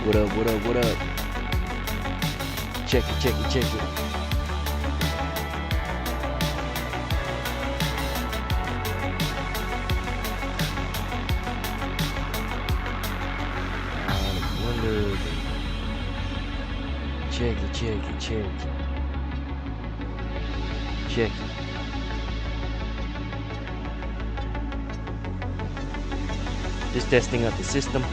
What up, what up, what up? Check it, check it, check it. I wonder. Check it, check it, check it. Check it. Just testing out the system.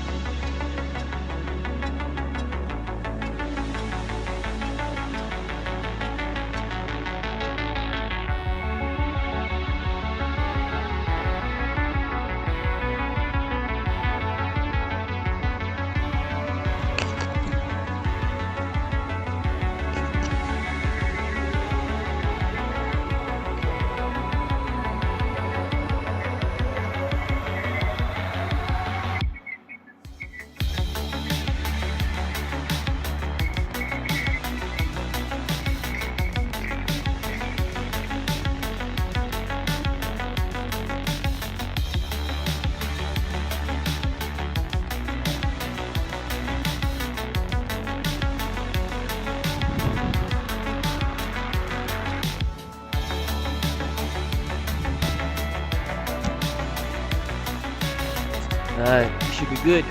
We should be good.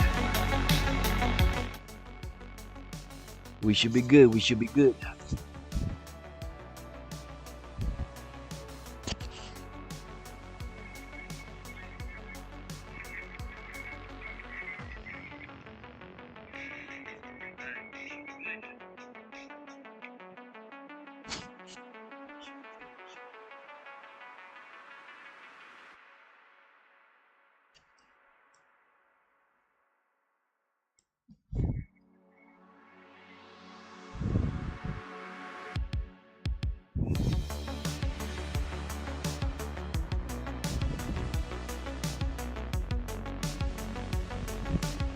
We should be good. We should be good.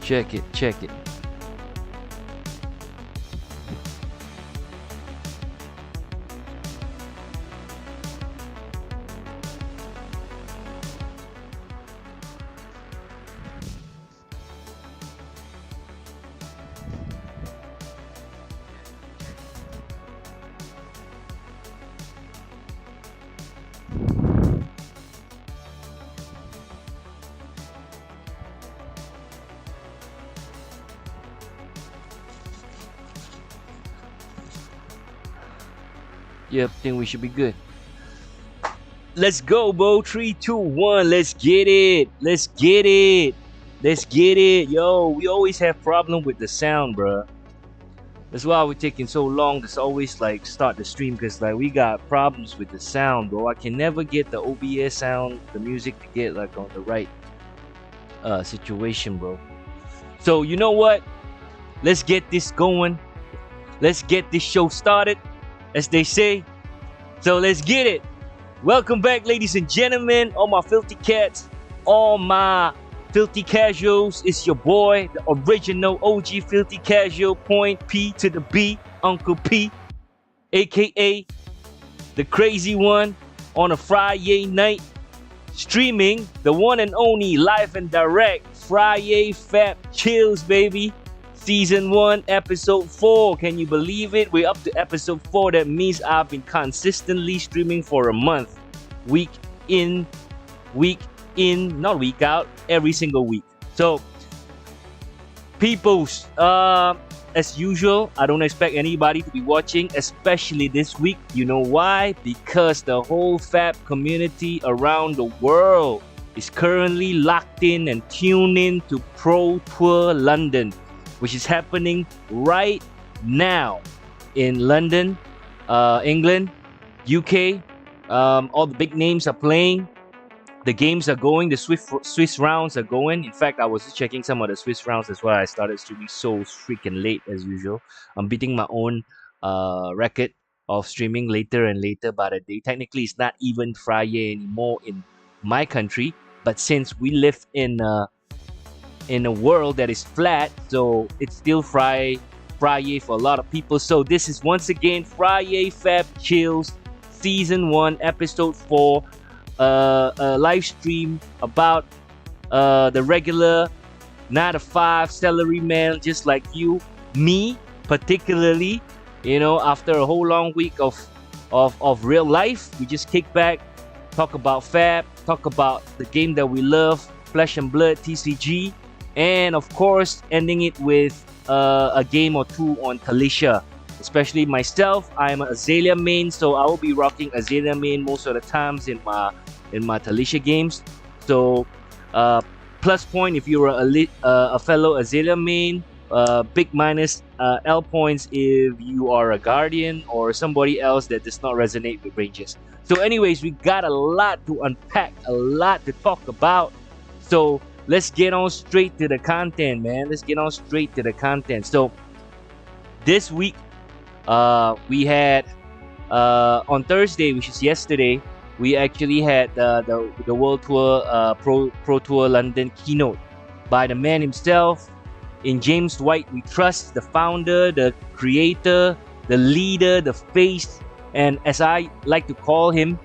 Check it, check it. Yep, think we should be good. Let's go, Bo. 3, 2, 1. Let's get it. Let's get it. Let's get it. Yo, we always have problem with the sound, bruh. That's why we're taking so long to always like start the stream, because like we got problems with the sound, bro. I can never get the OBS sound, the music to get like on the right situation, bro. So you know what? Let's get this going. Let's get this show started, as they say. So let's get it. Welcome back, ladies and gentlemen, all my filthy cats, all my filthy casuals. It's your boy, the original OG filthy casual, point P to the B, Uncle P, aka the crazy one, on a Friday night, streaming the one and only live and direct FRIYAY FAB CHILLZ, baby. Season 1, episode 4. Can you believe it? We're up to episode 4. That means I've been consistently streaming for a month. Week in, not week out, every single week. So, peoples, as usual, I don't expect anybody to be watching, especially this week. You know why? Because the whole Fab community around the world is currently locked in and tuned in to Pro Tour London, which is happening right now in London, England, UK. All the big names are playing. The games are going. The Swiss rounds are going. In fact, I was just checking some of the Swiss rounds. That's why I started streaming so freaking late as usual. I'm beating my own record of streaming later and later by the day. Technically, it's not even Friday anymore in my country. But since we live in a world that is flat, so it's still Friday for a lot of people. So this is once again FRIYAY FAB CHILLZ Season 1, Episode 4, a live stream about the regular not a 5 salaryman just like you, me particularly. After a whole long week of real life, we just kick back, talk about Fab, talk about the game that we love, Flesh and Blood TCG, and of course ending it with a game or two on Talishar. Especially myself, I'm an Azalea main, so I will be rocking Azalea main most of the times in my Talishar games. So plus point if you're a fellow Azalea main. Big minus L points if you are a Guardian or somebody else that does not resonate with ranges. So anyways, we got a lot to unpack, a lot to talk about. So let's get on straight to the content, man. Let's get on straight to the content. So this week, we had on Thursday, which is yesterday, we actually had the World Tour Pro Tour London Keynote by the man himself. In James White, we trust, the founder, the creator, the leader, the face, and as I like to call him,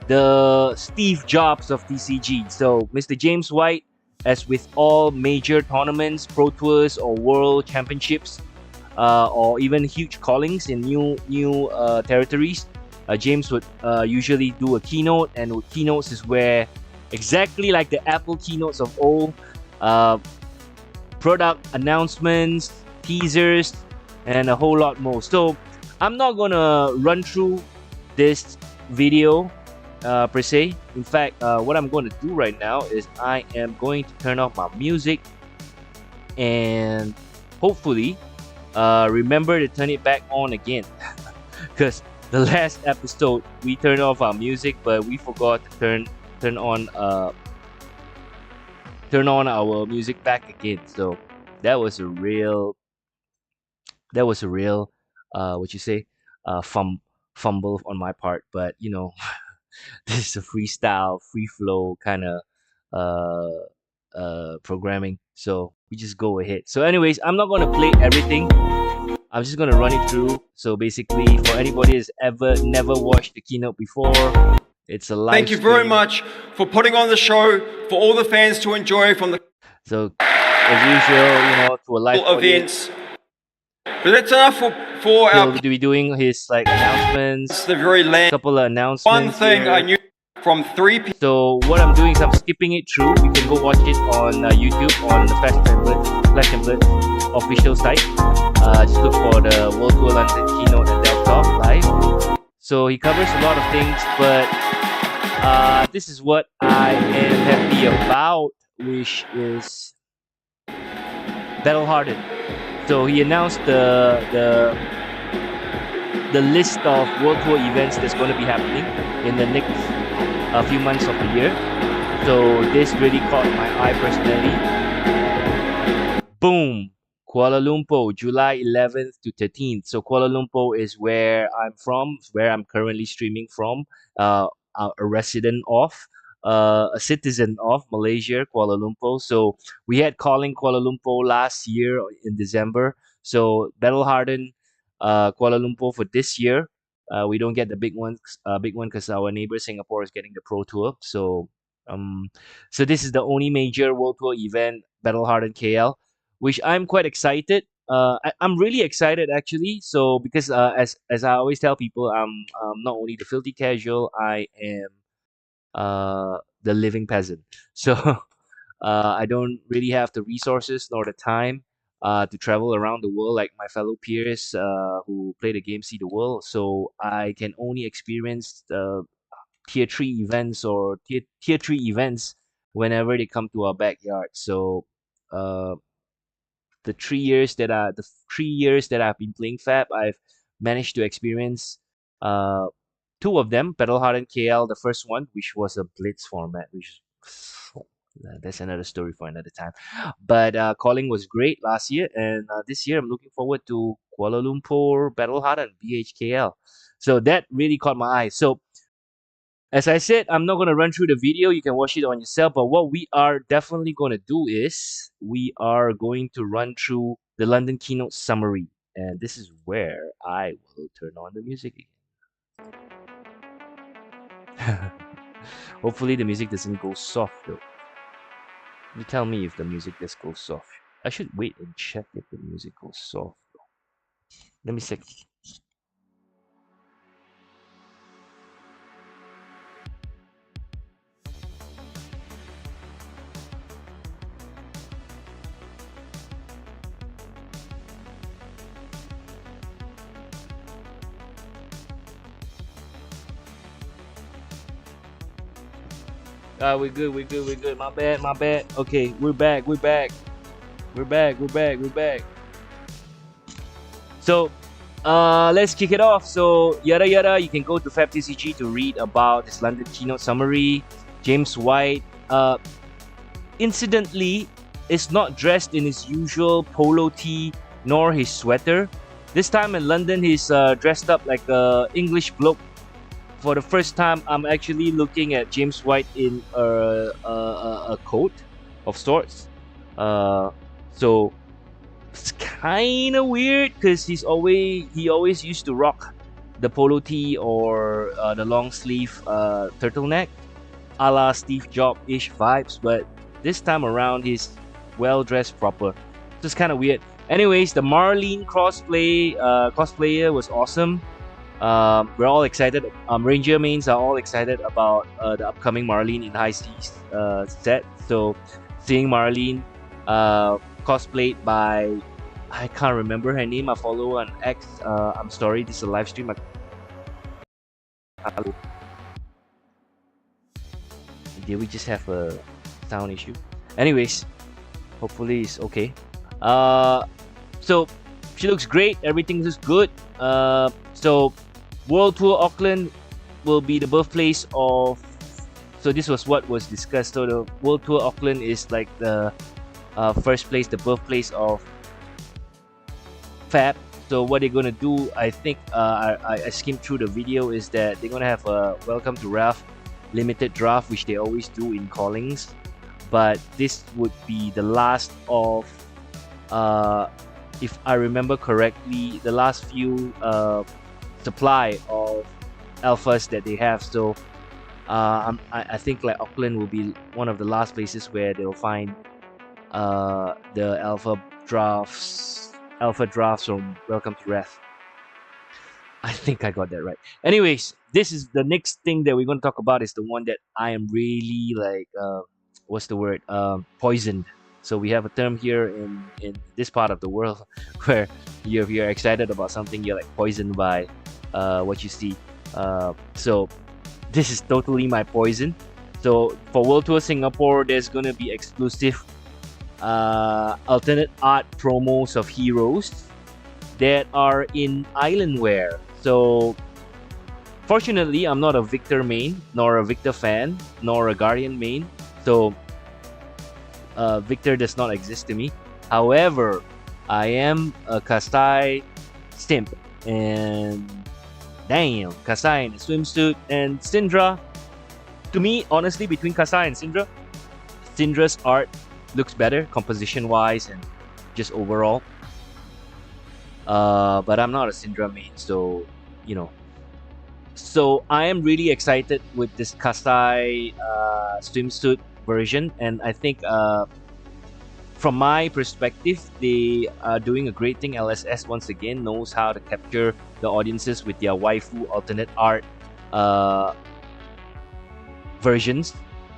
the Steve Jobs of TCG. So Mr. James White, as with all major tournaments, Pro Tours or World Championships, or even huge callings in new territories, James would usually do a keynote, and with keynotes is where, exactly like the Apple keynotes of old, product announcements, teasers, and a whole lot more. So I'm not gonna run through this video per se. In fact, what I'm going to do right now is I am going to turn off my music and hopefully remember to turn it back on again. Because the last episode we turned off our music, but we forgot to turn on our music back again. So that was a real what you say, fumble on my part. But this is a freestyle, free flow kind of programming. So we just go ahead. So anyways, I'm not gonna play everything. I'm just gonna run it through. So basically, for anybody who's never watched the keynote before, it's a live Thank you very much for putting on the show for all the fans to enjoy from the as usual, to a live events. But that's enough for He'll be doing his announcements. The very land. Couple of announcements. One thing here. I knew from 3 people. So what I'm doing is I'm skipping it through. You can go watch it on YouTube on the Flesh and Blood official site. Just look for the World Tour London Keynote and they'll talk live. So he covers a lot of things, but this is what I am happy about, which is Battle Hardened. So he announced the list of World Tour events that's going to be happening in the next few months of the year. So this really caught my eye personally. Boom! Kuala Lumpur, July 11th to 13th. So Kuala Lumpur is where I'm from, where I'm currently streaming from. A resident of, a citizen of Malaysia, Kuala Lumpur. So we had calling Kuala Lumpur last year in December. So Battle Hardened Kuala Lumpur for this year. We don't get the big one because our neighbor Singapore is getting the Pro Tour. So this is the only major World Tour event, Battle Hardened KL, which I'm quite excited. I'm really excited actually. So because as I always tell people, I'm not only the filthy casual, I am the living peasant. So I don't really have the resources nor the time to travel around the world like my fellow peers who play the game see the world. So I can only experience tier 3 events or tier 3 events whenever they come to our backyard. So the 3 years that I've been playing Fab, I've managed to experience 2 of them. Battle Hardened KL, the first one, which was a blitz format, which that's another story for another time. But calling was great last year, and this year I'm looking forward to Kuala Lumpur Battle Hardened BHKL. So that really caught my eye. So as I said, I'm not going to run through the video. You can watch it on yourself. But what we are definitely going to do is we are going to run through the London Keynote summary. And this is where I will turn on the music again. Hopefully the music doesn't go soft though. You tell me if the music just goes soft. I should wait and check if the music goes soft. Let me check. We're good, we're good, we're good. My bad, my bad. Okay, we're back, we're back. We're back, we're back, we're back. So, let's kick it off. So, yada yada, you can go to FabTCG to read about this London keynote summary. James White, incidentally, is not dressed in his usual polo tee nor his sweater. This time in London, he's dressed up like a English bloke. For the first time, I'm actually looking at James White in a coat of sorts. So it's kind of weird because he always used to rock the polo tee or the long sleeve turtleneck, a la Steve Jobs-ish vibes. But this time around, he's well dressed proper. So it's kind of weird. Anyways, the Marlene cosplayer was awesome. We're all excited. Ranger mains are all excited about the upcoming Marlene in High Seas set. So seeing Marlene cosplayed by, I can't remember her name. I follow on X. I'm sorry, this is a live stream. Did we just have a sound issue? Anyways, hopefully it's okay. So she looks great. Everything is good. So World Tour Auckland will be the birthplace of. So this was what was discussed. So the World Tour Auckland is like the first place, the birthplace of Fab. So what they're gonna do, I think, I skimmed through the video, is that they're gonna have a Welcome to Ralph limited draft, which they always do in callings. But this would be the last of, if I remember correctly, the last few supply of alphas that they have. So I think like Auckland will be one of the last places where they'll find the alpha drafts from Welcome to Wrath. I think I got that right. Anyways, this is the next thing that we're going to talk about, is the one that I am really like what's the word, poisoned. So we have a term here in this part of the world where if you're excited about something, you're like poisoned by what you see. So this is totally my poison. So for World Tour Singapore, there's gonna be exclusive alternate art promos of heroes that are in island wear. So fortunately, I'm not a Victor main, nor a Victor fan, nor a Guardian main. So Victor does not exist to me. However, I am a Kasai simp, and damn, Kasai in a swimsuit and Syndra. To me, honestly, between Kasai and Syndra, Syndra's art looks better composition wise and just overall. But I'm not a Syndra main, so you know. So I am really excited with this Kasai swimsuit version, and I think from my perspective, they are doing a great thing. LSS once again knows how to capture the audiences with their waifu alternate art versions,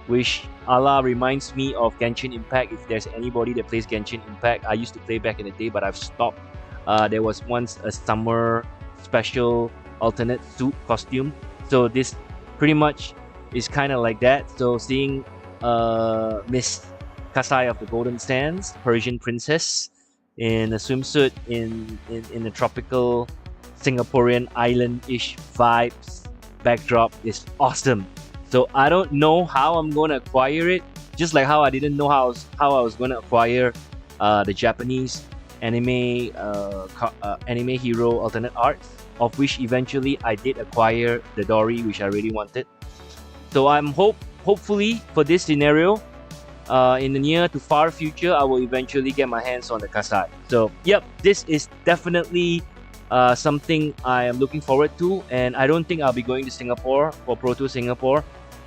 which reminds me of Genshin Impact. If there's anybody that plays Genshin Impact, I used to play back in the day, but I've stopped. There was once a summer special alternate suit costume, so this pretty much is kind of like that. So seeing Miss Kasai of the Golden Sands, Persian princess, in a swimsuit in a tropical Singaporean island-ish vibes backdrop is awesome. So I don't know how I'm going to acquire it, just like how I didn't know how I was going to acquire the Japanese anime hero alternate art, of which eventually I did acquire the Dory, which I really wanted. So I'm hopefully for this scenario, in the near to far future, I will eventually get my hands on the Kasai. So yep, this is definitely something I am looking forward to, and I don't think I'll be going to Singapore for Pro Tour Singapore.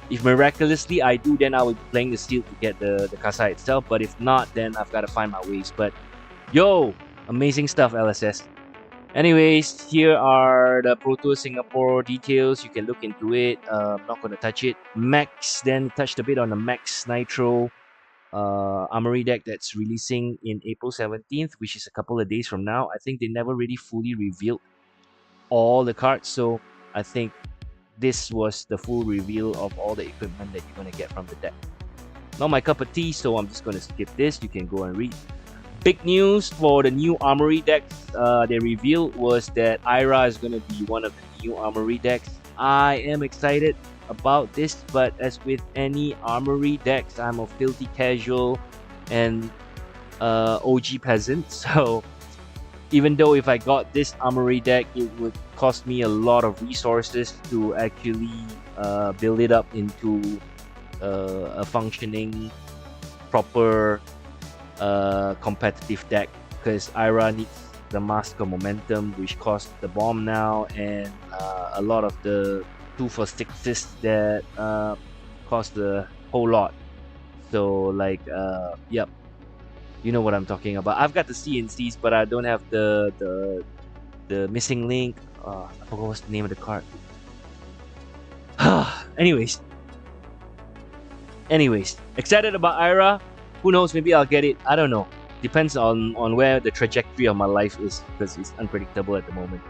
If miraculously I do, then I will be playing the seal to get the Kasa itself. But if not, then I've got to find my ways. But yo, amazing stuff, LSS. Anyways, here are the Pro Tour Singapore details. You can look into it. I'm not going to touch it. Max, then touched a bit on the Max Nitro Armory deck that's releasing in April 17th, which is a couple of days from now. I think they never really fully revealed all the cards, so I think this was the full reveal of all the equipment that you're going to get from the deck. Not my cup of tea, so I'm just going to skip this. You can go and read. Big news for the new Armory decks they revealed was that Ira is going to be one of the new Armory decks. I am excited about this, but as with any Armory decks, I'm a filthy casual and OG peasant, so even though if I got this Armory deck, it would cost me a lot of resources to actually build it up into a functioning, proper competitive deck, because Ira needs the Mask of Momentum, which costs the bomb now, and a lot of the 2-for-6s that cost a whole lot. So like yep, you know what I'm talking about. I've got the CNCs, but I don't have the missing link. I forgot what's the name of the card. anyways, excited about Ira. Who knows, maybe I'll get it. I don't know. Depends on where the trajectory of my life is, because it's unpredictable at the moment.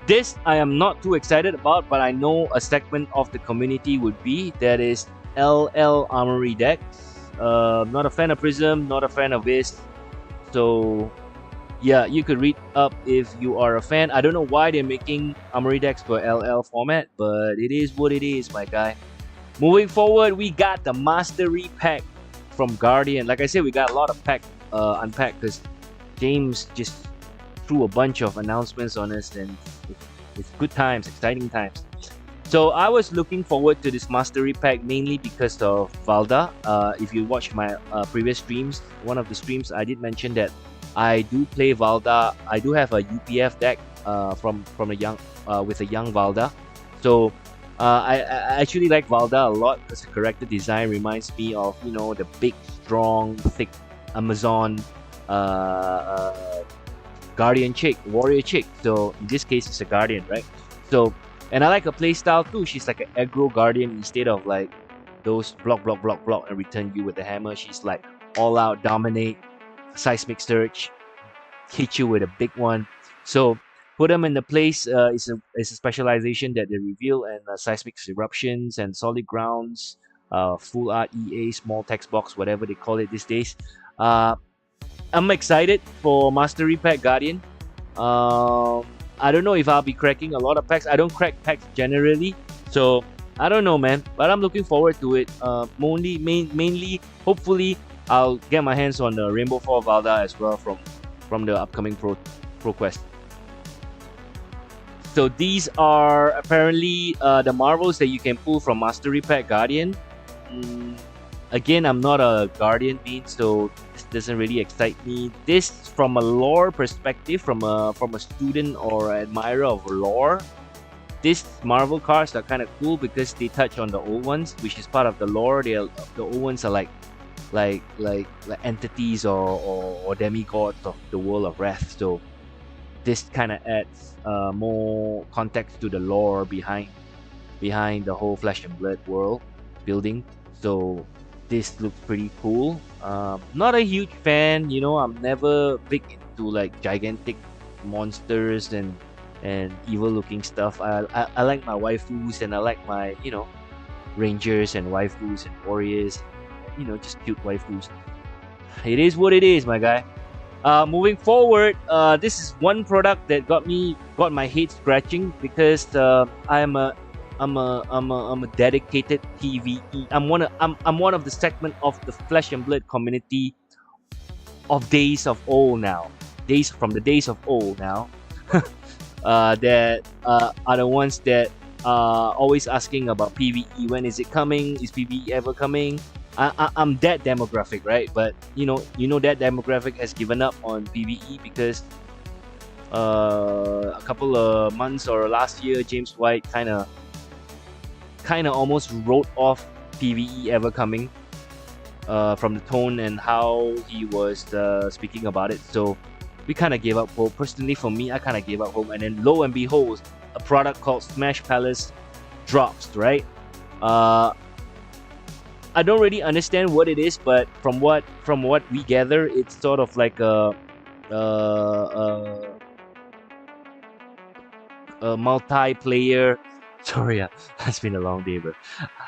This I am not too excited about, but I know a segment of the community would be. That is LL Armory decks. Not a fan of Prism, not a fan of this. So yeah, you could read up if you are a fan. I don't know why they're making Armory decks for LL format, but it is what it is, my guy. Moving forward, we got the Mastery Pack from Guardian. Like I said, we got a lot of pack unpacked because James just threw a bunch of announcements on us, and it's good times, exciting times. So I was looking forward to this Mastery Pack mainly because of Valda. If you watch my previous streams, one of the streams I did mention that I do play Valda. I do have a UPF deck from a young with a young Valda. So I actually like Valda a lot because the character design reminds me of, you know, the big, strong, thick Amazon Guardian chick, warrior chick. So in this case, it's a Guardian, right? So, and I like her playstyle too. She's like an aggro Guardian instead of like those block and return you with the hammer. She's like all out, dominate, seismic surge, hit you with a big one. So put them in the place is a specialization that they reveal, and seismic eruptions and solid grounds, full art EA, small text box, whatever they call it these days. I'm excited for Mastery Pack Guardian. I don't know if I'll be cracking a lot of packs. I don't crack packs generally, so I don't know, man. But I'm looking forward to it. Mainly, hopefully, I'll get my hands on the Rainbow 4 Valda as well from the upcoming Pro Quest. So these are apparently the marvels that you can pull from Mastery Pack Guardian. Again, I'm not a Guardian main, so this doesn't really excite me. This, from a lore perspective, from a student or admirer of lore, these Marvel cards are kind of cool because they touch on the old ones, which is part of the lore. The old ones are like entities or demigods of the world of Wrath. So this kind of adds more context to the lore behind the whole Flesh and Blood world building. So this looks pretty cool. Not a huge fan, you know. I'm never big into like gigantic monsters and evil looking stuff. I like my waifus, and I like my, you know, rangers and waifus and warriors, you know, just cute waifus. It is what it is, my guy. Moving forward, this is one product that got my head scratching because I'm a dedicated PvE. I'm one of the segment of the Flesh and Blood community of days of old now. From the days of old now. That are the ones that are always asking about PvE. When is it coming? Is PvE ever coming? I'm that demographic, right? But you know that demographic has given up on PvE because a couple of months or last year, James White kind of kind of almost wrote off PvE ever coming from the tone and how he was speaking about it. So we kind of gave up hope. Personally, for me, I kind of gave up hope. And then lo and behold, a product called Smash Palace drops, right? I don't really understand what it is, but from what we gather, it's sort of like a multiplayer. Sorry, it's been a long day, but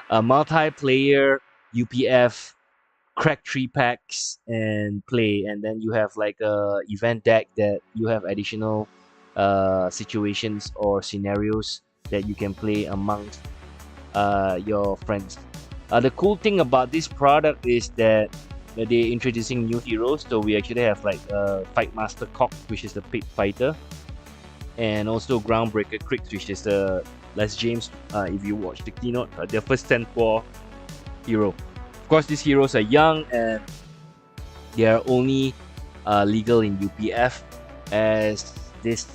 a multiplayer UPF, crack 3 packs and play, and then you have like a event deck that you have additional situations or scenarios that you can play amongst your friends. The cool thing about this product is that they're introducing new heroes. So we actually have like Fight Master Cock, which is the pit fighter, and also Groundbreaker Crix, which is the Les James, if you watch the keynote, their first 10-4 hero. Of course, these heroes are young and they are only legal in UPF, as this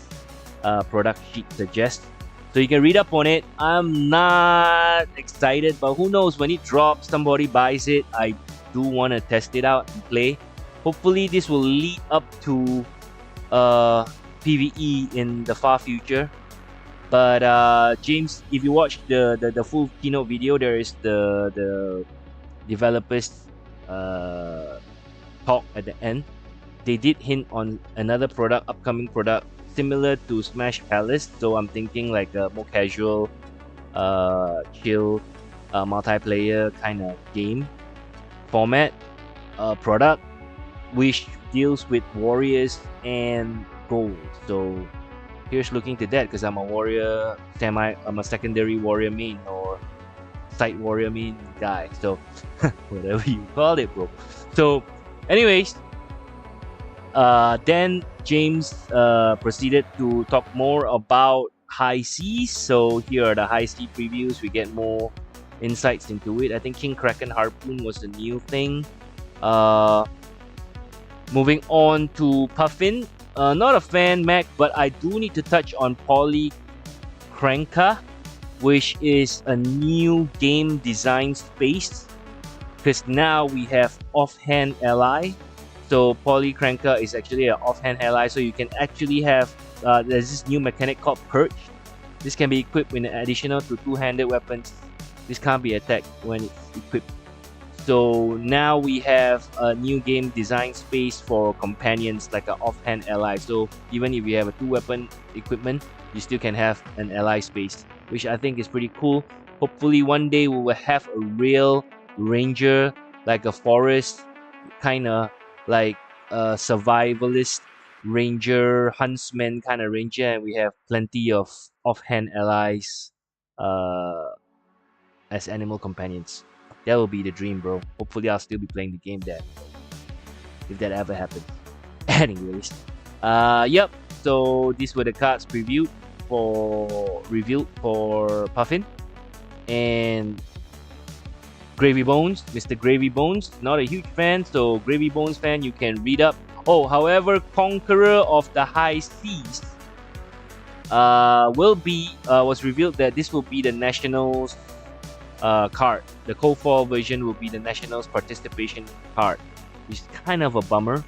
product sheet suggests. So you can read up on it. I'm not excited, but who knows, when it drops, somebody buys it. I do want to test it out and play. Hopefully this will lead up to PvE in the far future. But James, if you watch the full keynote video, there is the developers talk at the end. They did hint on another product, upcoming product similar to Smash Palace. So I'm thinking like a more casual, chill, multiplayer kind of game format product, which deals with warriors and gold. So here's looking to that, because I'm a warrior, I'm a secondary warrior main or side warrior main guy. So whatever you call it, bro. So anyways, then James proceeded to talk more about high seas. So here are the high sea previews. We get more insights into it. I think King Kraken Harpoon was the new thing. Moving on to Puffin. Not a fan, Mac, but I do need to touch on Polycranka, which is a new game design space, because now we have offhand ally. So Polycranka is actually an offhand ally, so you can actually have there's this new mechanic called Perch. This can be equipped with an additional to two-handed weapons. This can't be attacked when it's equipped. So now we have a new game design space for companions, like an offhand ally. So even if you have a two-weapon equipment, you still can have an ally space, which I think is pretty cool. Hopefully one day we will have a real ranger, like a forest, kind of like a survivalist ranger, huntsman kind of ranger, and we have plenty of offhand allies as animal companions. That will be the dream, bro. Hopefully I'll still be playing the game then, if that ever happens. Anyways, yep, so these were the cards reviewed for Puffin. And Gravy Bones, Mr. Gravy Bones, not a huge fan, so Gravy Bones fan, you can read up. Oh, however, Conqueror of the High Seas was revealed that this will be the Nationals card. The KO4 version will be the Nationals participation card, which is kind of a bummer,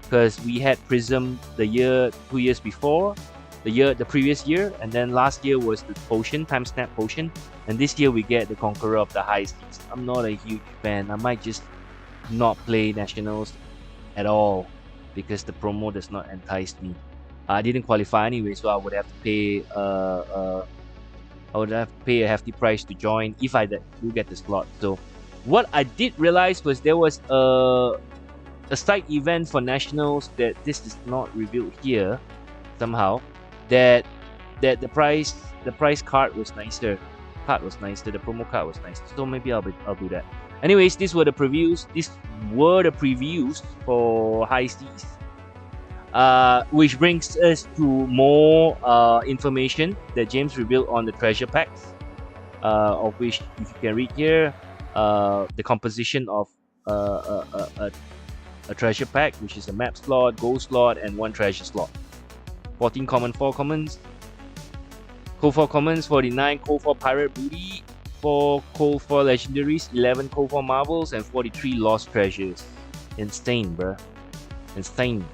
because we had Prism 2 years before, the previous year, and then last year was the potion, Time Snap potion, and this year we get the Conqueror of the High Seas. I'm not a huge fan. I might just not play Nationals at all, because the promo does not entice me. I didn't qualify anyway, so I would have to pay a hefty price to join if I do get the slot. So what I did realize was there was a side event for Nationals that this is not revealed here somehow, that the price card was nicer. The promo card was nicer. So maybe I'll do that. Anyways, these were the previews. These were the previews for High Seas. Which brings us to more information that James revealed on the treasure packs, of which, if you can read here, the composition of a treasure pack, which is a map slot, gold slot, and 1 treasure slot. 14 common, 4 commons. Co 4 commons, 49 Co 4 pirate booty, 34 cold foil legendaries, 11 cold foil marbles, and 43 lost treasures. Insane, bruh. Insane.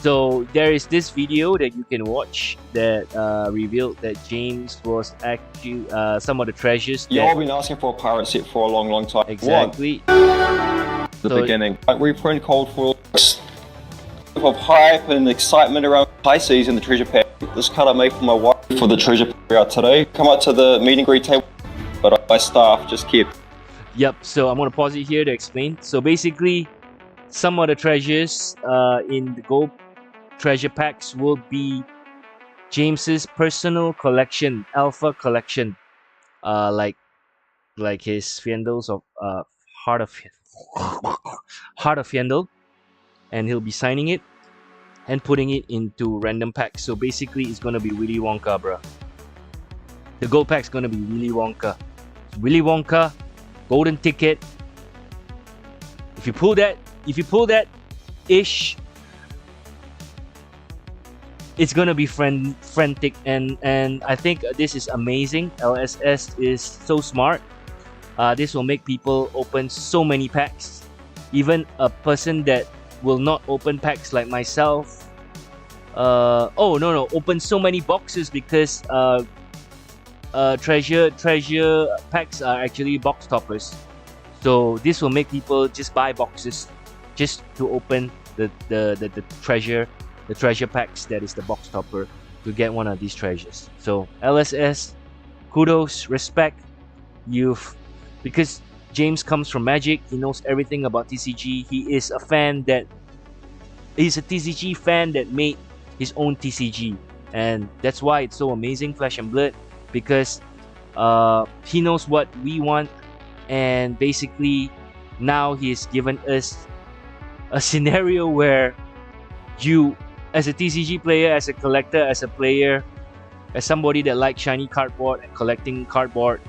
So there is this video that you can watch that revealed that James was actually some of the treasures. Yeah, I've been asking for a pirate set for a long time. Exactly. The beginning. Like reprint cold foil of hype and excitement around high seas in the treasure pack. This card I made for my wife for the treasure pack today. Come up to the meet and greet table, but my staff just kept. Yep. So I'm gonna pause it here to explain. So basically, some of the treasures in the gold treasure packs will be James's personal collection, alpha collection, like his Fiendals of Heart of Fiendal, and he'll be signing it and putting it into random packs. So basically, it's gonna be Willy Wonka, bruh. The gold pack's gonna be Willy Wonka. Willy Wonka, golden ticket. If you pull that ish, it's gonna be frantic, and I think this is amazing. LSS is so smart. This will make people open so many packs. Even a person that will not open packs like myself. Open so many boxes because treasure packs are actually box toppers. So this will make people just buy boxes just to open the treasure packs that is the box topper to get one of these treasures. So LSS, kudos, respect. Because James comes from Magic, he knows everything about TCG. He's a TCG fan that made his own TCG, and that's why it's so amazing, Flesh and Blood, because he knows what we want, and basically now he's given us a scenario where you, as a TCG player, as a collector, as a player, as somebody that likes shiny cardboard and collecting cardboard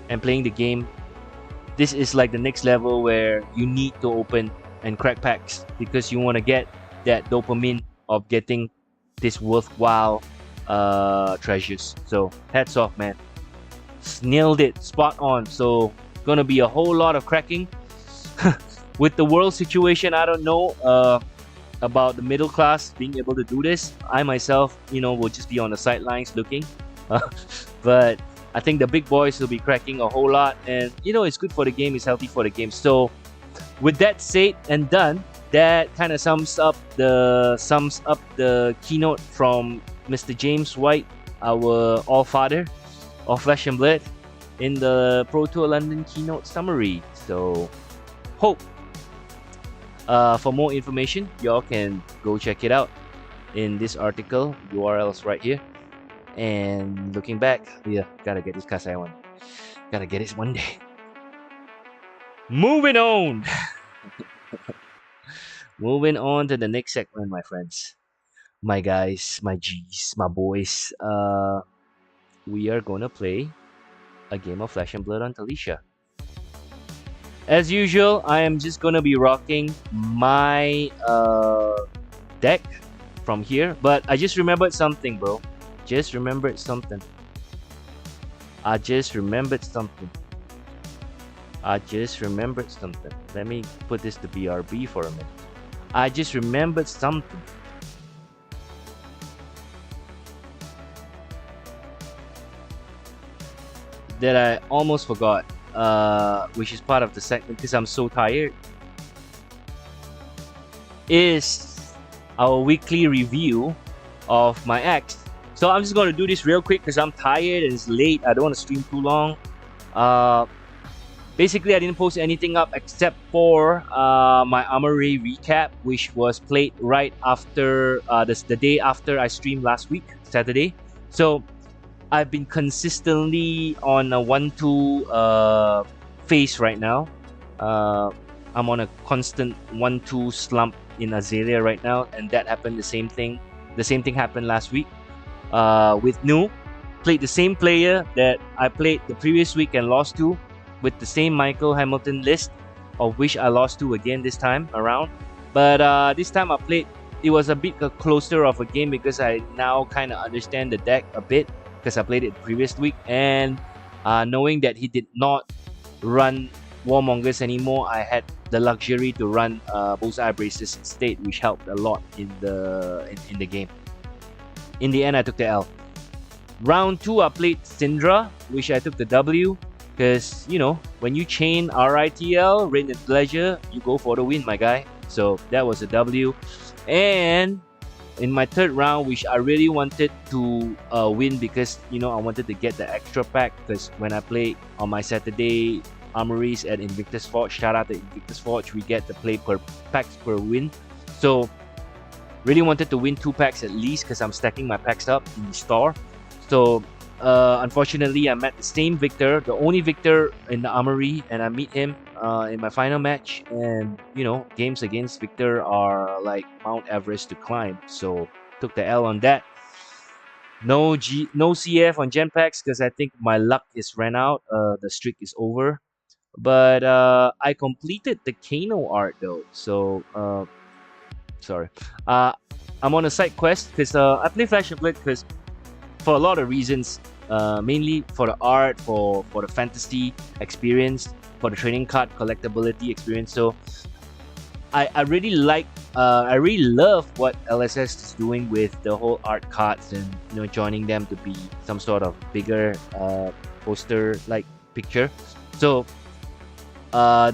and playing the game, this is like the next level where you need to open and crack packs because you want to get that dopamine of getting this worthwhile treasures. So hats off, man. Nailed it, spot on. So gonna be a whole lot of cracking. With the world situation, I don't know about the middle class being able to do this. I myself, will just be on the sidelines looking. But I think the big boys will be cracking a whole lot, and it's good for the game, it's healthy for the game. So with that said and done, that kind of sums up the keynote from Mr. James White, our all-father of Flesh and Blood, in the Pro Tour London Keynote summary. So hope for more information, y'all can go check it out in this article. URL's right here. And looking back, yeah, gotta get this Kasai one. Gotta get it one day. Moving on. Moving on to the next segment, my friends, my guys, my G's, my boys. We are gonna play a game of Flesh and Blood on Talishar. As usual, I am just gonna be rocking my deck from here, but I just remembered something, bro. I just remembered something. Let me put this to BRB for a minute. I just remembered something. That I almost forgot, which is part of the segment because I'm so tired, is our weekly review of my acts. So I'm just going to do this real quick because I'm tired and it's late. I don't want to stream too long. Basically, I didn't post anything up except for my Armory recap, which was played right after the day after I streamed last week, Saturday. So I've been consistently on a 1-2 phase right now. I'm on a constant 1-2 slump in Azalea right now, and that happened the same thing happened last week with Nu. Played the same player that I played the previous week and lost to, with the same Michael Hamilton list, of which I lost to again this time around. But this time I played, it was a bit closer of a game because I now kind of understand the deck a bit because I played it the previous week, and Knowing that he did not run Warmongers anymore, I had the luxury to run Bullseye Braces instead, which helped a lot in the game. In the end, I took the L. Round 2, I played Syndra, which I took the W. Because, you know, when you chain RITL, Rain and Pleasure, you go for the win, my guy. So that was a W. And in my third round, which I really wanted to win because, you know, I wanted to get the extra pack. Because when I play on my Saturday Armories at Invictus Forge, shout out to Invictus Forge, we get to play per packs per win. So really wanted to win 2 packs at least because I'm stacking my packs up in the store. So unfortunately, I met the same Victor, the only Victor in the Armory, and I meet him in my final match. And you know, games against Victor are like Mount Everest to climb. So took the L on that. No CF on gem packs because I think my luck is ran out. The streak is over. But I completed the Kano art though. So sorry. I'm on a side quest because I play Flash and Blade because for a lot of reasons, mainly for the art, for the fantasy experience, for the trading card collectability experience. So I really like, I really love what LSS is doing with the whole art cards and, you know, joining them to be some sort of bigger poster like picture. So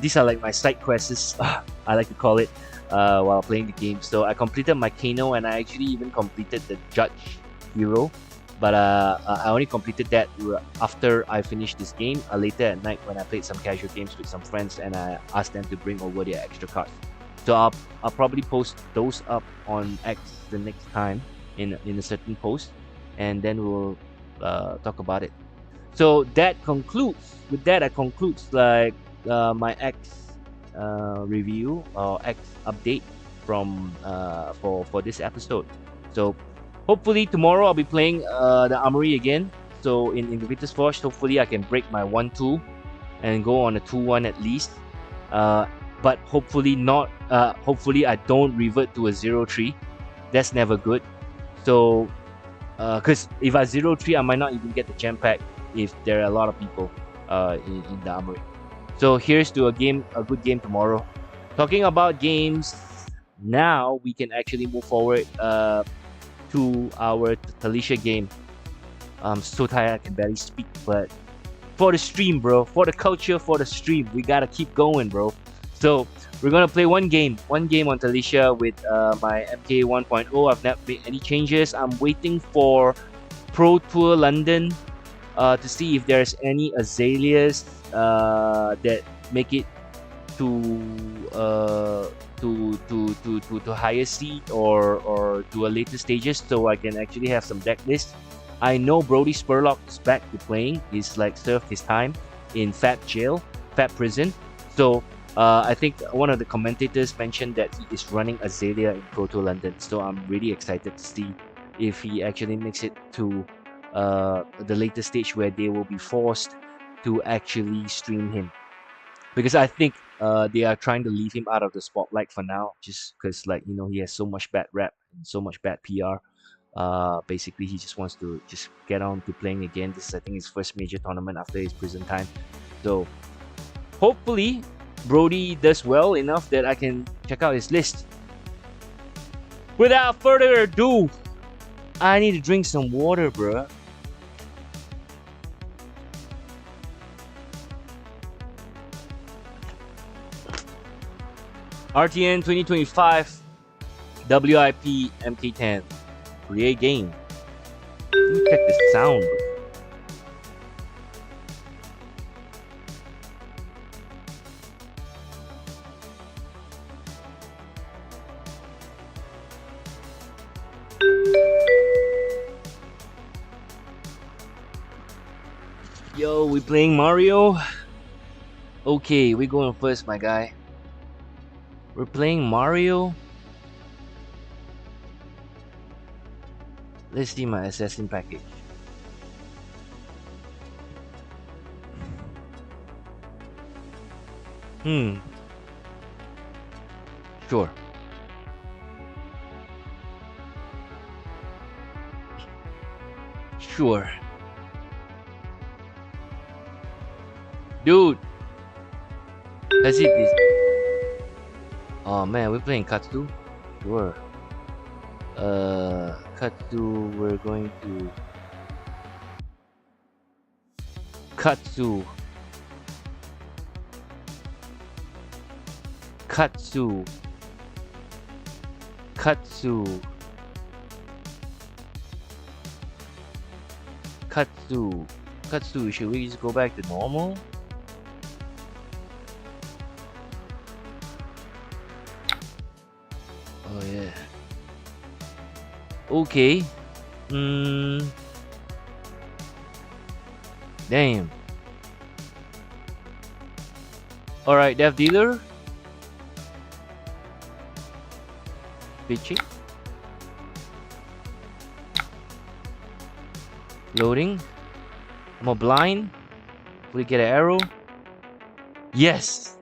these are like my side quests, I like to call it, while playing the game. So I completed my Kano and I actually even completed the Judge Hero. But I only completed that after I finished this game. Later at night when I played some casual games with some friends and I asked them to bring over their extra cards. So I'll probably post those up on X the next time in a certain post, and then we'll talk about it. So that concludes. With that, I concludes like my X review or X update from for this episode. So hopefully tomorrow I'll be playing the Armory again. So in Invictus Forge, hopefully I can break my 1-2 and go on a 2-1 at least. But hopefully not. Hopefully I don't revert to a 0-3. That's never good. So, because if I 0-3, I might not even get the gem pack if there are a lot of people in the Armory. So here's to a good game tomorrow. Talking about games, now we can actually move forward to our Talishar game. I'm so tired I can barely speak, but for the stream, bro, for the culture, for the stream, we gotta keep going, bro. So we're gonna play one game on Talishar with my MK 1.0. I've not made any changes. I'm waiting for Pro Tour London to see if there's any Azaleas that make it to higher seed or to a later stages, so I can actually have some deck lists. I know Brody Spurlock is back to playing. He's like served his time in Fab Prison. So I think one of the commentators mentioned that he is running Azalea in Pro Tour London. So I'm really excited to see if he actually makes it to the later stage where they will be forced to actually stream him. Because I think they are trying to leave him out of the spotlight for now, just because, like, you know, he has so much bad rap and so much bad PR. Basically, he just wants to just get on to playing again. This is, I think, his first major tournament after his prison time. So hopefully Brody does well enough that I can check out his list. Without further ado, I need to drink some water, bruh. RTN 2025 WIP MK10 FRIYAY game. Let me check the sound. Yo, we playing Mario? Okay, we going first, my guy. We're playing Mario. Let's see my assassin package. Sure. Sure. Dude. Let's hit this. Oh man, we're playing Katsu? Sure. Katsu, we're going to... Katsu. Katsu. Katsu. Katsu. Katsu, should we just go back to normal? Oh yeah. Okay. Damn. Alright, Dev Dealer. Pitching. Loading. I'm a blind. We get an arrow. Yes.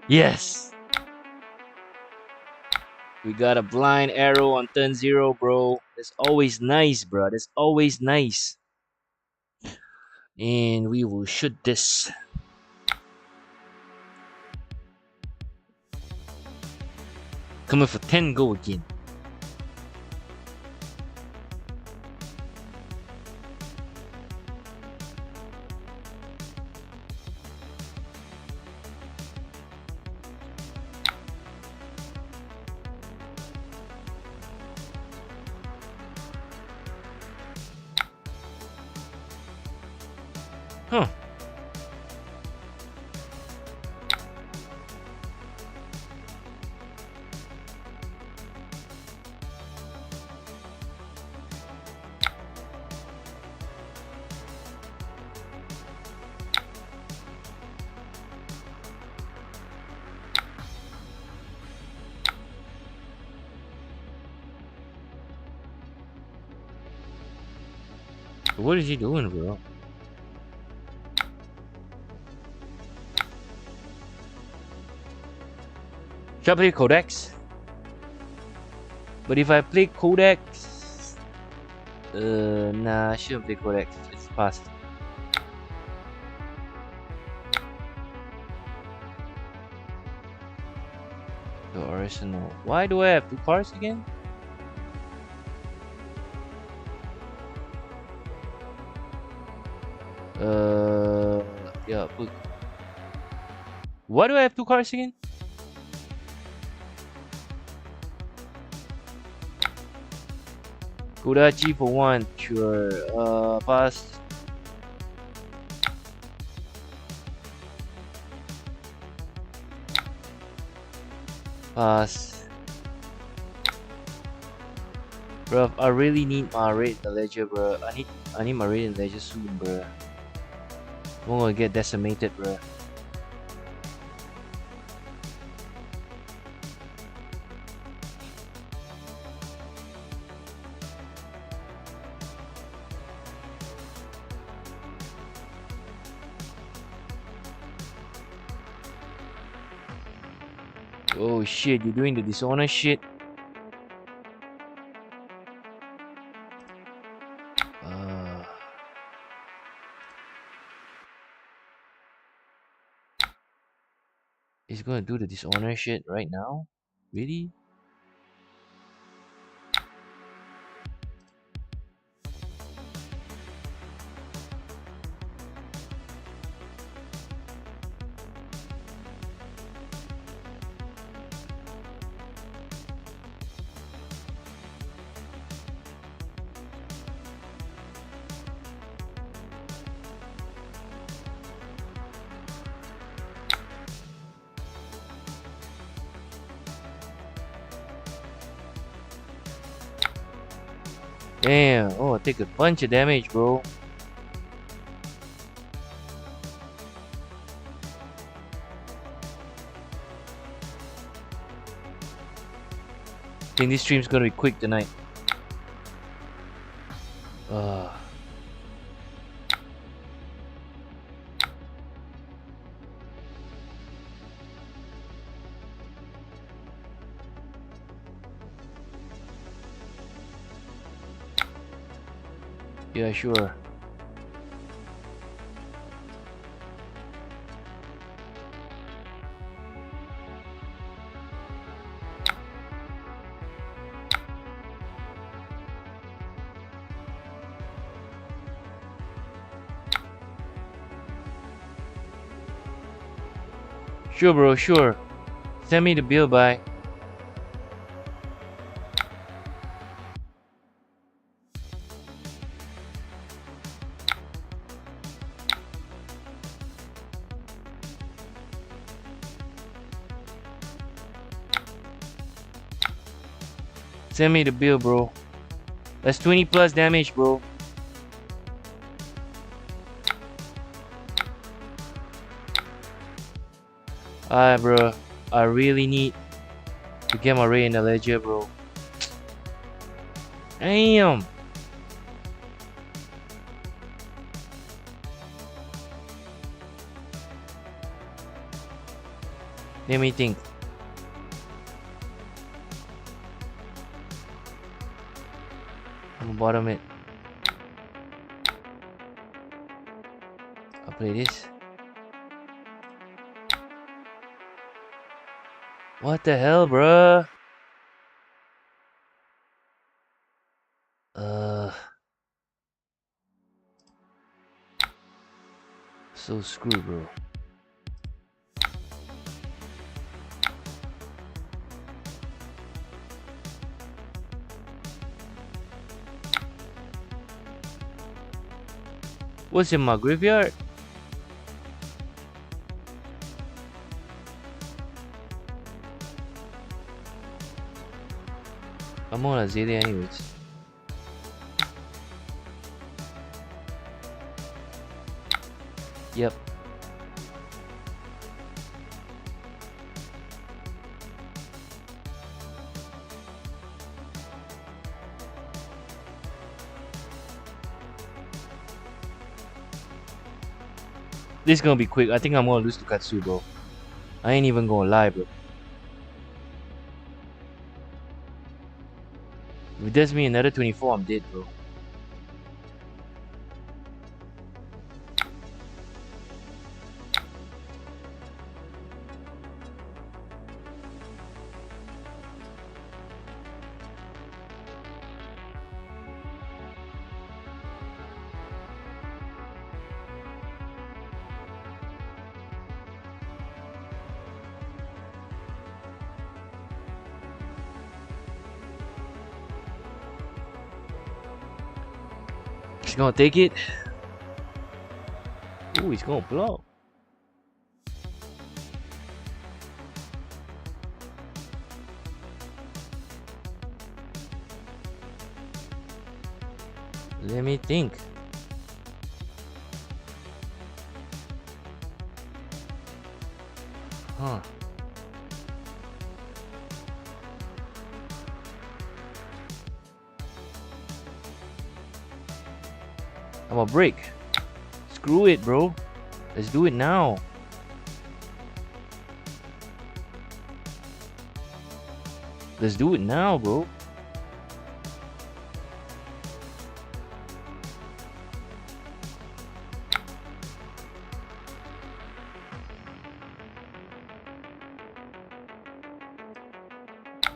Yes. We got a blind arrow on turn 0, bro. That's always nice, bro. That's always nice. And we will shoot this. Coming for 10 go again. Huh. What is he doing, bro? Should I play Codex? But if I play Codex... nah, I shouldn't play Codex. It's past. The Arsenal. Why do I have 2 cards again? Yeah, book. Why do I have 2 cards again? Kudachi for 1, sure. Pass. Pass. Bro, I really need my raid in the ledger, bro. I need my raid in the ledger soon, bro. I'm gonna get decimated, bro. Oh shit, you're doing the dishonor shit? He's gonna do the dishonor shit right now? Really? Damn, oh, I take a bunch of damage, bro. I think this stream's gonna be quick tonight. Yeah, sure. Sure, bro, sure. Send me the bill, bye. Send me the bill, bro. That's 20 plus damage, bro. Alright, bro. I really need to get my Ray in the ledger, bro. Damn. Let me think. I'm gonna bottom it. I'll play this. What the hell, bruh? So screwed, bro. What's in my graveyard? I'm on Azalea anyways. Yep. This is gonna be quick. I think I'm gonna lose to Katsu, bro. I ain't even gonna lie, bro. If it does me another 24, I'm dead, bro. He's gonna take it. Ooh, he's gonna blow. Let me think. Huh. I'm a break. Screw it, bro. Let's do it now. Let's do it now, bro.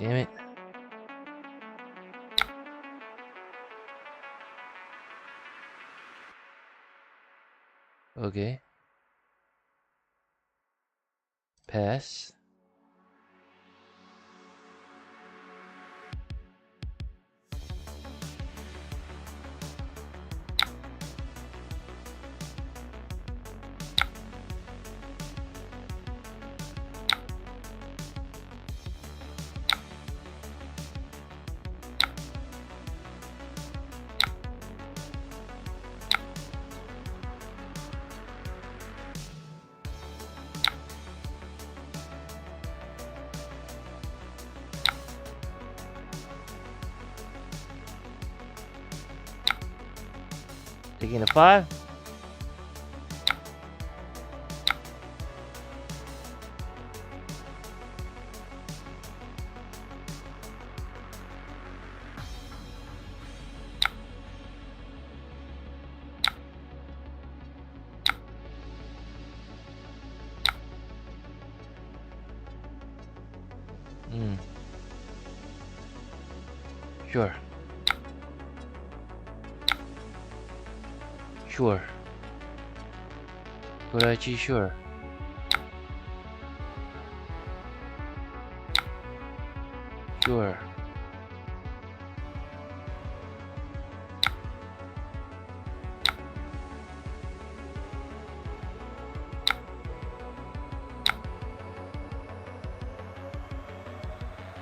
Damn it. Okay. Pass. Taking a 5. Sure. Sure. Kodachi, sure. Sure.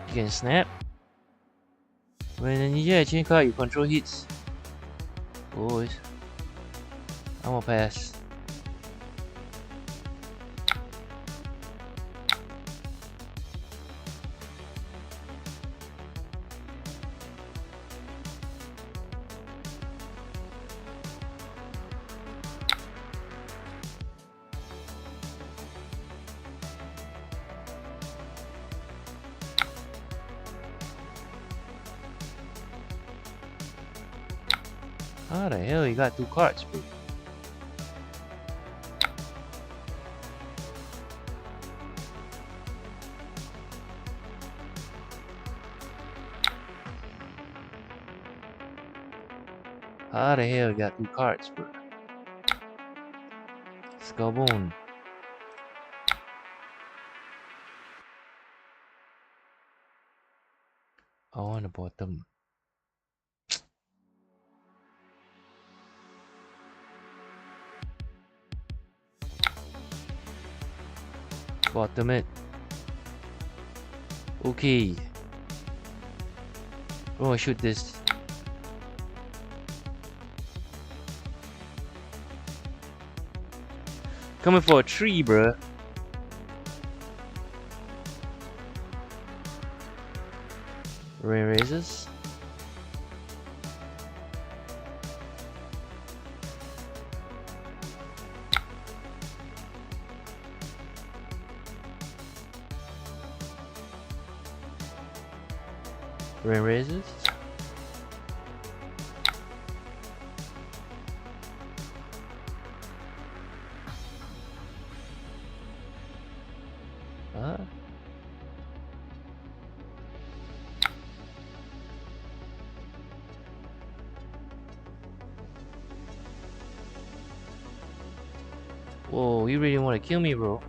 You can snap. When an engine card, you control hits. Boys. I'm gonna pass. How the hell you got 2 cards, bro? How the hell you got 2 cards, bro? Scabone. I want the bottom. Bottom it. Okay. I'm gonna shoot this. Coming for a tree, bruh. Rain raises. Rain raises. Whoa, you really want to kill me, bro?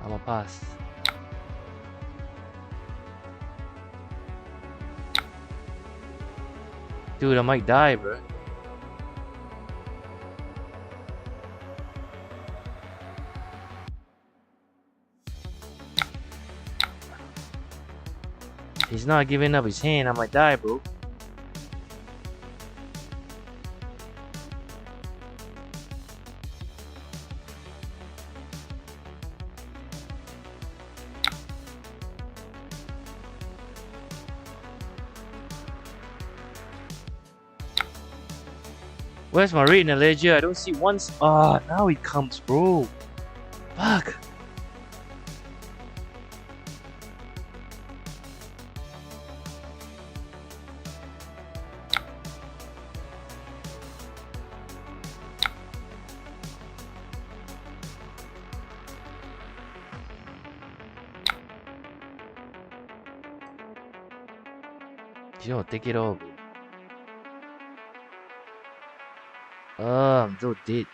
I'ma pass. Dude, I might die, bro. He's not giving up his hand, I might die, bro. Where's my reading ledger? I don't see once. Ah, now it comes, bro. Fuck. You don't take it all, bro. I'm so dead.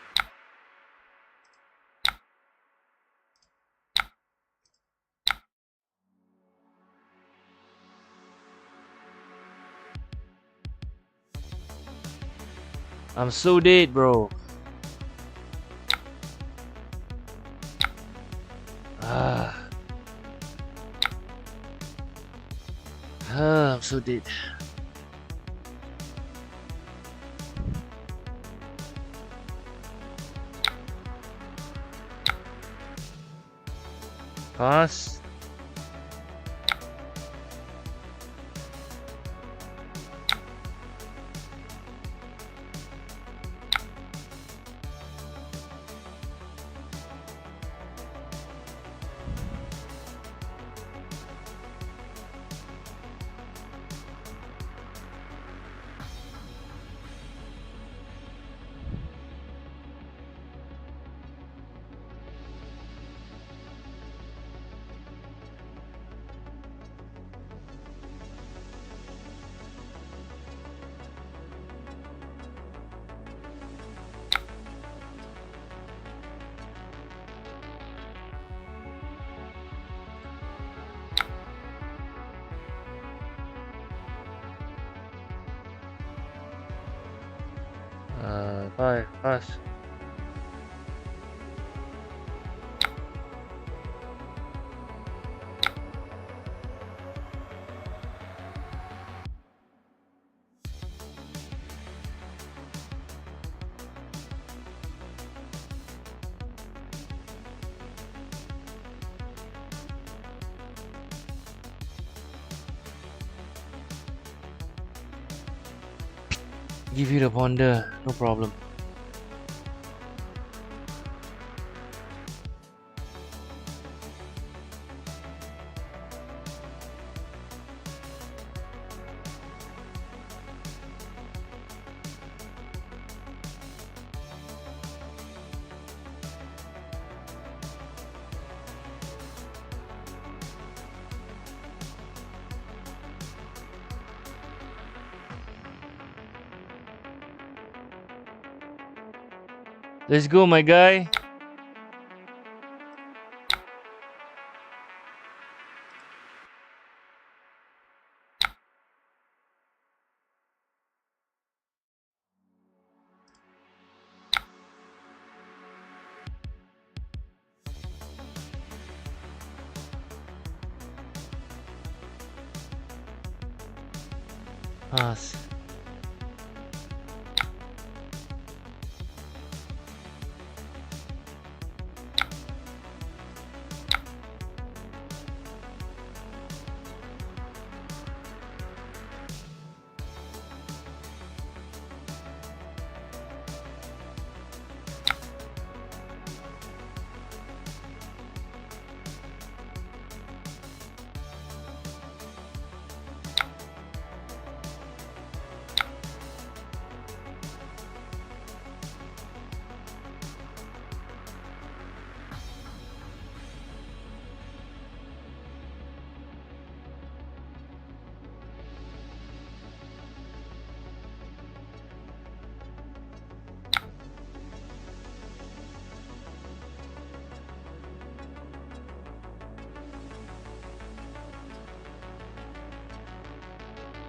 I'm so dead, bro. I'm so dead. Pass. Pass. Give you the ponder, no problem. Let's go, my guy. Pass.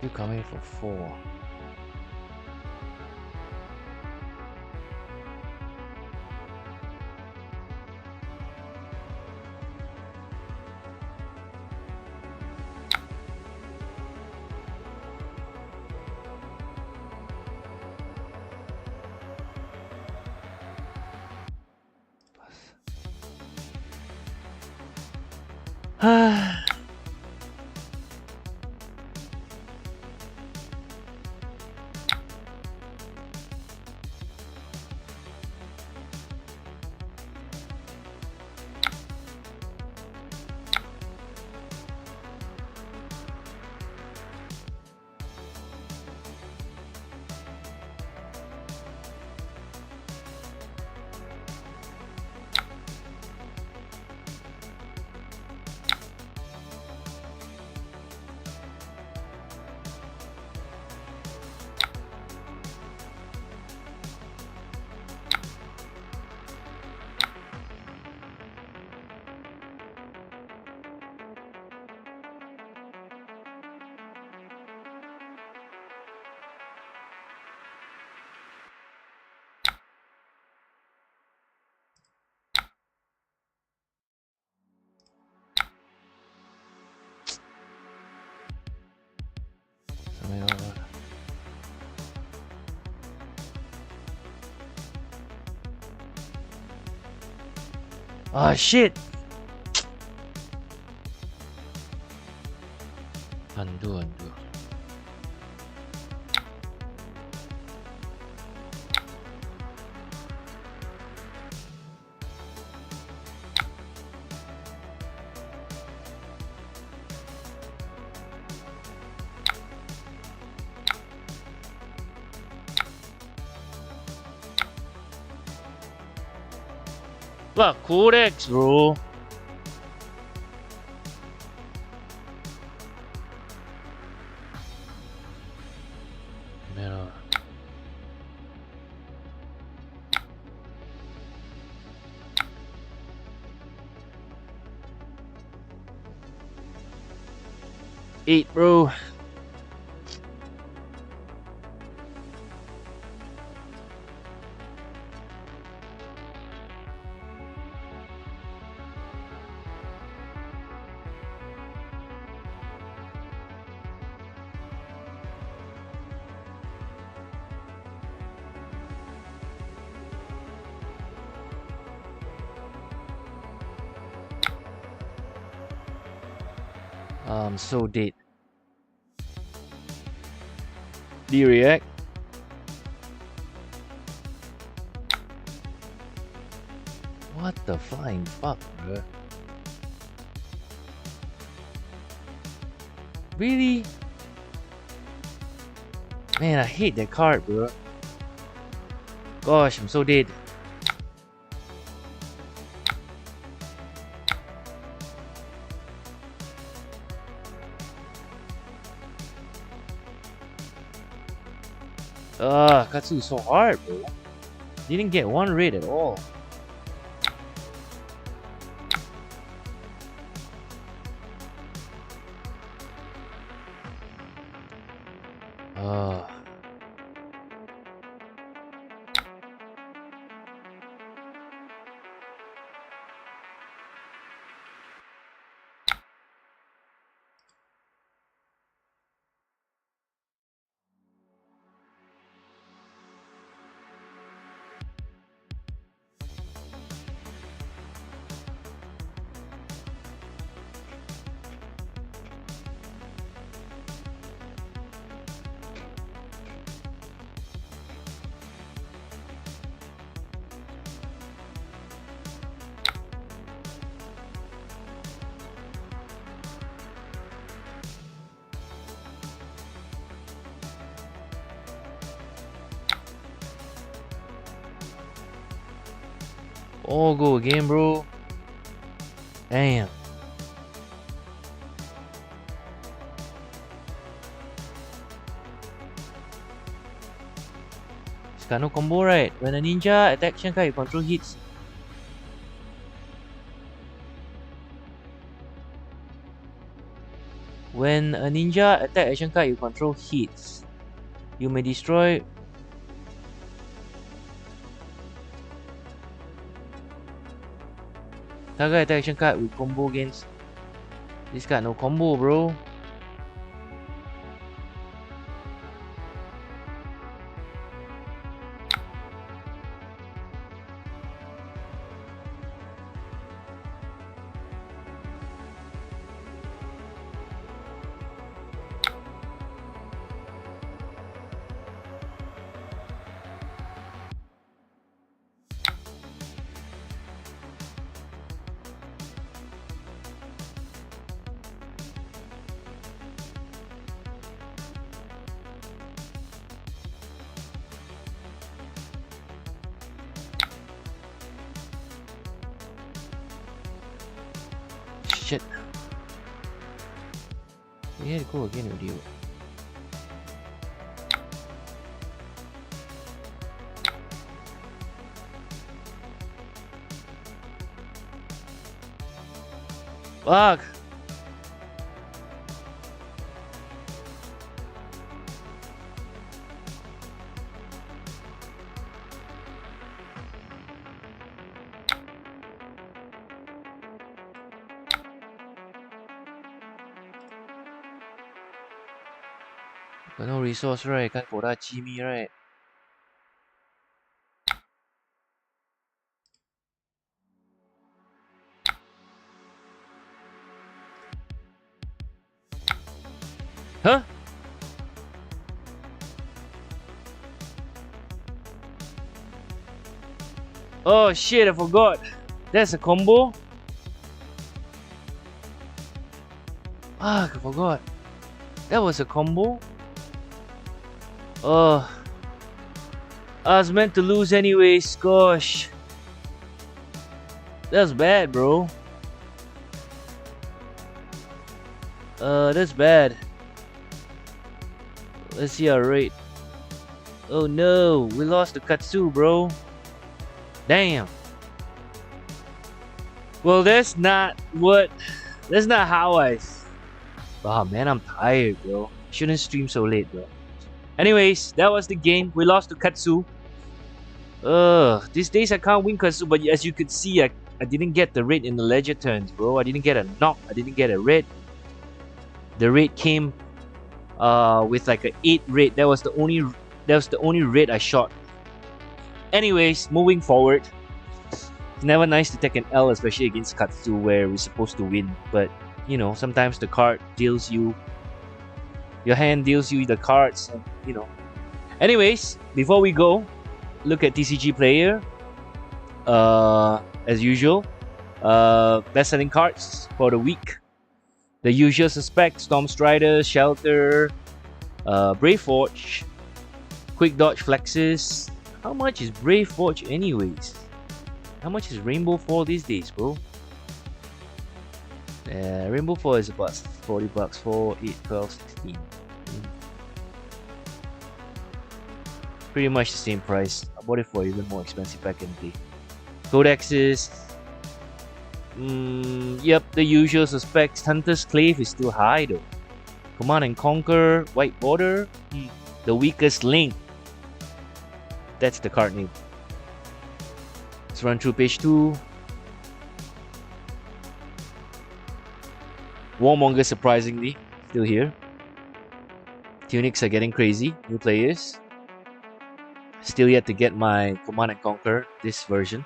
You coming for 4. Ah. Something over. Ah, shit. Undo. Wah, correct, bro. Mirror. Eight, bro. So dead. Do you react? What the flying fuck, bro? Really? Man, I hate that card, bro. Gosh, I'm so dead. Katsu is so hard, bro. Didn't get one raid at all. Oh, go again, bro. Damn. It's got no combo, right? When a ninja attacks Shankai, you control hits. When a ninja attacks Shankai, you control hits. You may destroy. Target attack action card with combo against this card. No combo, bro. Shit. We had to go again with you. Fuck. Got no resource, right? Can't go that Jimmy, right? Huh? Oh shit, I forgot. That's a combo? Fuck, I forgot. That was a combo? Oh, I was meant to lose anyways, gosh. That's bad, bro. That's bad. Let's see our rate. Oh no, we lost to Katsu, bro. Damn. Well, that's not how I... Oh man, I'm tired, bro. Shouldn't stream so late, bro. Anyways, that was the game. We lost to Katsu. These days I can't win Katsu, but as you could see, I didn't get the raid in the ledger turns, bro. I didn't get a knock. I didn't get a raid. The raid came with like an 8 raid. That was the only raid I shot. Anyways, moving forward. It's never nice to take an L, especially against Katsu where we're supposed to win, but you know, sometimes the card deals you, your hand deals you the cards, and, you know. Anyways, before we go, look at TCG Player. As usual, best selling cards for the week. The usual suspects: Storm Strider, Shelter, Brave Forge, Quick Dodge Flexes. How much is Brave Forge anyways? How much is Rainbow 4 these days, bro? Rainbow 4 is about 40 bucks, 4, 8, 12, 16. Pretty much the same price. I bought it for even more expensive back in the day. Codexes. Yep, the usual suspects. Hunter's Clave is still high though. Command and Conquer, White Border. The Weakest Link. That's the card name. Let's run through page 2. Warmonger, surprisingly, still here. Tunics are getting crazy. New players. Still yet to get my Command and Conquer, this version.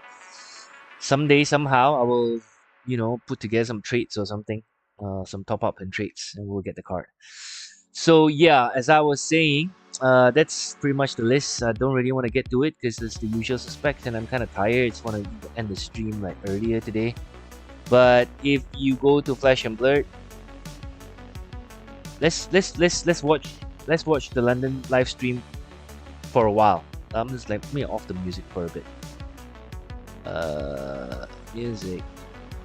Someday, somehow, I will, you know, put together some traits or something. Some top-up and traits, and we'll get the card. So yeah, as I was saying, that's pretty much the list. I don't really want to get to it because it's the usual suspect, and I'm kind of tired. I just want to end the stream like earlier today. But if you go to Flash and Blurred, let's watch the London live stream for a while. I'm just like, let me off the music for a bit. Music,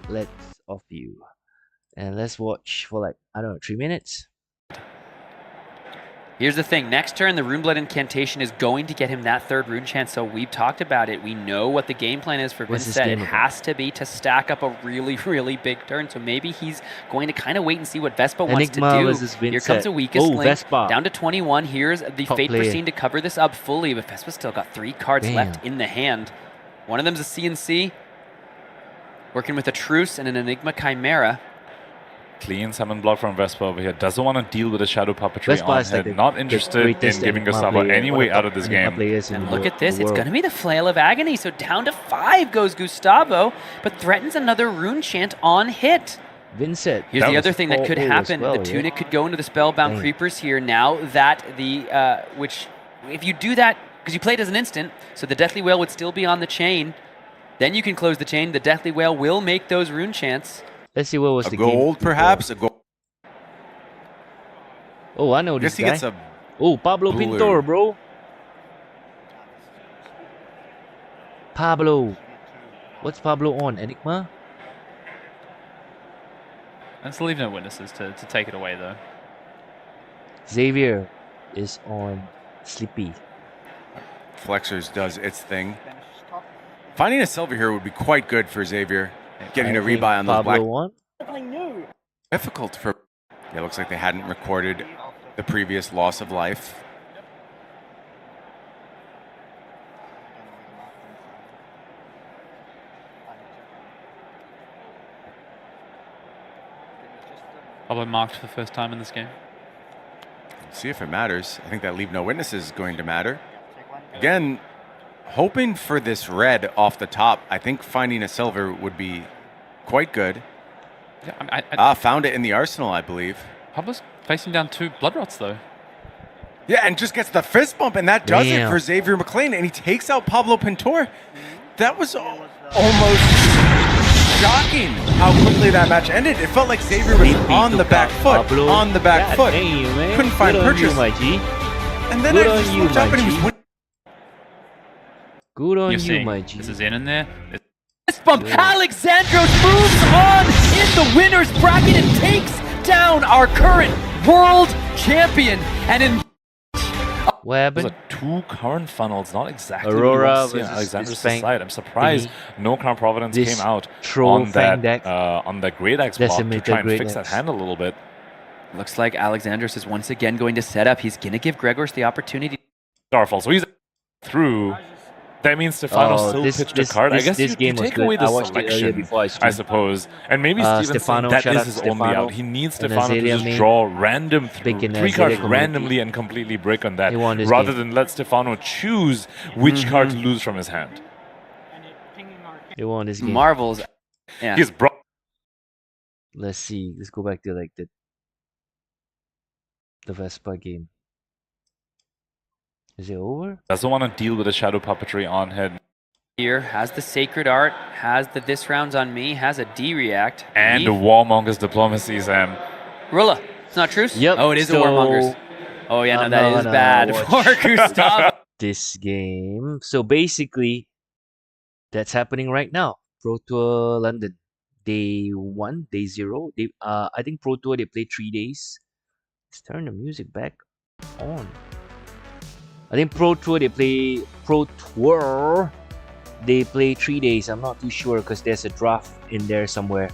let's off you, and let's watch for like, I don't know, 3 minutes. Here's the thing, next turn the Runeblood Incantation is going to get him that third rune chance, so we've talked about it. We know what the game plan is for Vincent. It has to be to stack up a really, really big turn, so maybe he's going to kind of wait and see what Vespa wants to do. Here comes a Weakest Link, Vespa. Down to 21. Here's the Top Fate player. Pristine to cover this up fully, but Vespa's still got 3 cards left in the hand. One of them's a CNC, working with a Truce and an Enigma Chimera. Clean summon block from Vespa over here. Doesn't want to deal with the Shadow Puppetry Vespa on is like head. Not interested in giving Gustavo any way out of this game. And look at this, it's going to be the Flail of Agony. So down to 5 goes Gustavo, but threatens another rune chant on hit. Vincent. Here's the other thing that could happen. The Tunic could go into the Spellbound Creepers here now that the, which, if you do that, because you play it as an instant, so the Deathly Whale would still be on the chain. Then you can close the chain. The Deathly Whale will make those rune chants. Let's see what was a the gold, game perhaps. A gold. Oh, I know this guy. Gets a oh, Pablo blue. Pintor, bro. Pablo. What's Pablo on? Enigma? Let's leave no witnesses to take it away, though. Xavier is on Sleepy. Flexors does its thing. Finding a silver here would be quite good for Xavier. Getting a rebuy on those black. One. Difficult for. Yeah, looks like they hadn't recorded the previous loss of life. Pablo marked for the first time in this game. See if it matters. I think that leave no witnesses is going to matter. Again, hoping for this red off the top. I think finding a silver would be quite good. Yeah, found it in the arsenal, I believe. Pablo's facing down 2 Blood Rots, though. Yeah, and just gets the fist bump, and that does it for Xavier McLean, and he takes out Pablo Pintor. That was almost shocking how quickly that match ended. It felt like Xavier was on the back foot, couldn't find purchase. And then I just looked up and he was winning. Good on You're you, seeing my G. this is in there. Fist bump. Alexandros moves on in the winner's bracket and takes down our current world champion. And in what happened? Those are 2 current funnels, not exactly Aurora what you want to see on versus Alexander's side. I'm surprised no Crown Providence came out on that Great Axe block to try and fix that hand a little bit. looks like Alexandros is once again going to set up. He's going to give Gregors the opportunity. Starfall, so he's through. That means Stefano still pitched a card. I guess you take away the selection, I suppose. And maybe Stevenson, that is his only out. He needs Stefano to just draw random 3 cards randomly and completely break on that, rather than let Stefano choose which card to lose from his hand. They won this game. Marvels. Yeah. He's brought. Let's see. Let's go back to like the Vespa game. Is it over? Doesn't want to deal with the shadow puppetry on head. Here has the Sacred Art, has the This Round's on Me, has a D react. And the Warmonger's Diplomacy, Sam. Rilla, it's not truce? Yep. Oh, it is the Warmongers. Oh yeah, no, that is bad for Gustav. This game. So basically, that's happening right now. Pro Tour London. Day 1, day 0. I think Pro Tour, they play 3 days. Let's turn the music back on. I think Pro Tour, they play 3 days. I'm not too sure because there's a draft in there somewhere.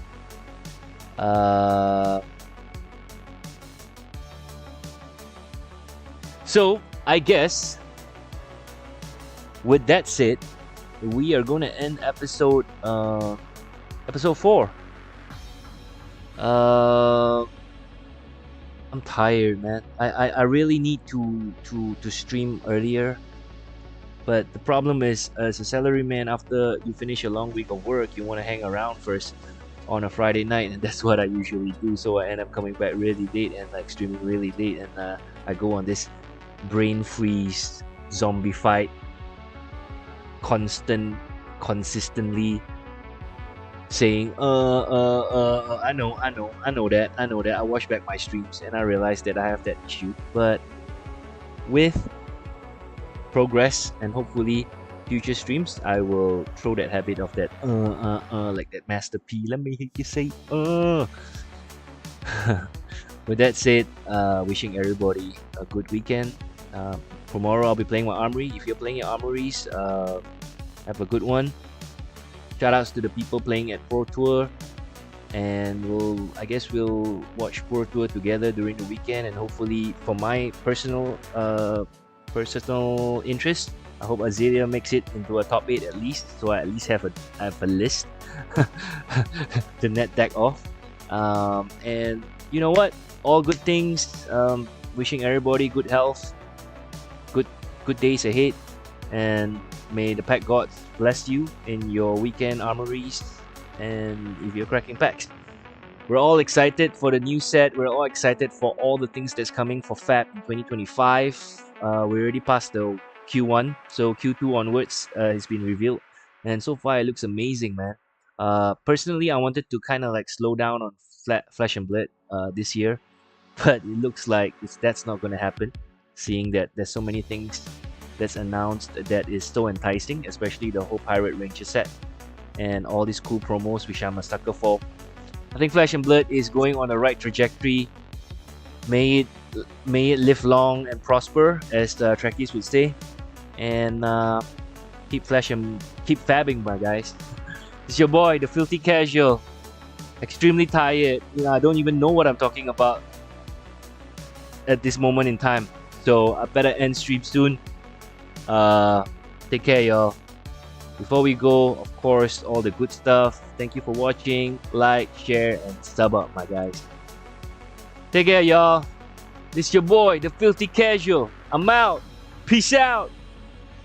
So I guess with that said, we are gonna end episode 4. I'm tired, man. I really need to stream earlier, but the problem is, as a salaryman, after you finish a long week of work, you want to hang around first on a Friday night, and that's what I usually do. So I end up coming back really late and like streaming really late, and I go on this brain freeze zombie fight, consistently saying I know that. I watch back my streams and I realized that I have that issue, but with progress and hopefully future streams, I will throw that habit of that like that Master P. Let me hear you say With that said, wishing everybody a good weekend. Tomorrow I'll be playing my armory. If you're playing your armories, have a good one. Shoutouts to the people playing at Pro Tour, and I guess we'll watch Pro Tour together during the weekend, and hopefully for my personal interest, I hope Azalea makes it into a top 8 at least, so I at least have a list to net deck off. And you know what? All good things. Wishing everybody good health, good days ahead, and may the pack gods bless you in your weekend armories and if you're cracking packs. We're all excited for the new set. We're all excited for all the things that's coming for FAB in 2025. We already passed the Q1, so Q2 onwards has been revealed, and so far it looks amazing, man. Personally, I wanted to kind of like slow down on Flesh and Blood this year, but it looks like that's not going to happen, seeing that there's so many things that's announced that is so enticing, especially the whole Pirate Ranger set and all these cool promos, which I'm a sucker for. I think Flesh and Blood is going on the right trajectory. May it live long and prosper, as the Trekkies would say, and keep fabbing, my guys. It's your boy, the Filthy Casual. Extremely tired. I don't even know what I'm talking about at this moment in time, so I better end stream soon. Take care, y'all. Before we go, of course, all the good stuff. Thank you for watching. Like, share, and sub up, my guys. Take care, y'all. This your boy, the Filthy Casual. I'm out. Peace out.